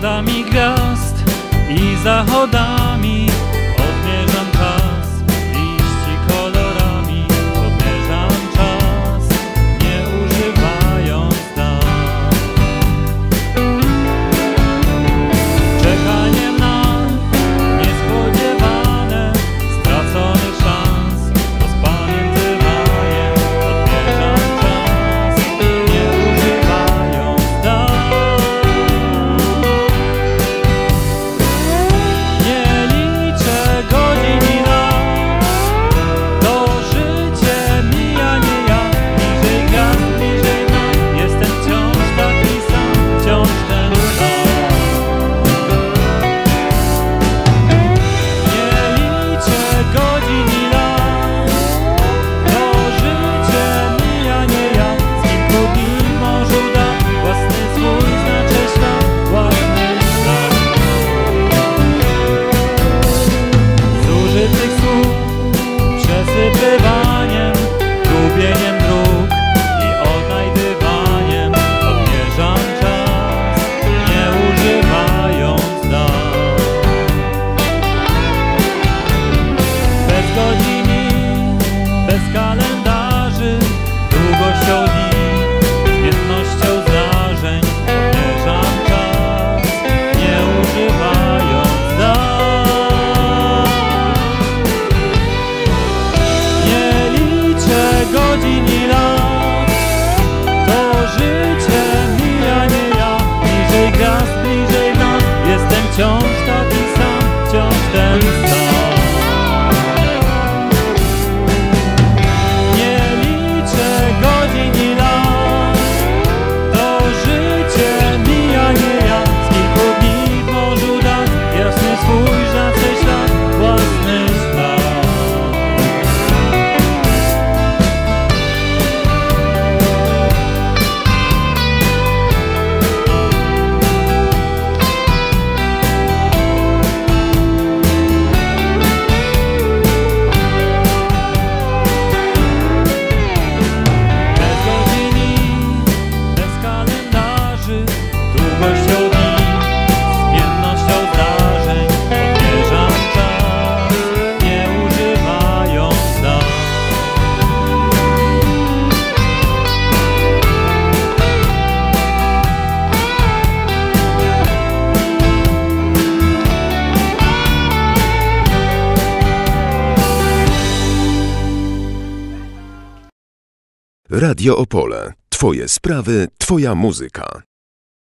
wschodami gwiazd i zachodami odmierzam czas, liści kolorami odmierzam czas, nie używając dat. Czekaniem na niespodziewane, stracony szans, rozpanym dywaniem odmierzam czas, nie używając dat. Nie liczę godzin i lat, to życie mija, nie ja, bliżej gwiazd, bliżej nam, jestem wciąż taki sam, wciąż ten sam. Nie liczę godzin i lat, to życie mija, nie ja, z kilku dni w morzu dam, własny swój znaczy świat, własny świat. Zużytych słów przesypywaniem, gubieniem dróg i odnajdywaniem odmierzam czas, nie używając dat. Bez godzin i bez kalendarzy, długością dni, zmiennością zdarzeń odmierzam czas, nie używając dat. Nie liczę godzin i lat, to życie mija, nie ja, bliżej gwiazd, bliżej nam, jestem wciąż taki sam, wciąż ten sam. Nie liczę godzin i lat, to życie mija, nie ja, z kilku dni w morzu dat, jasny swój znaczy świat, własny świat. Bez godzin i bez kalendarzy, długością dni, zmiennością zdarzeń odmierzam czas, nie używając dat. Radio Opole. Twoje sprawy, twoja muzyka.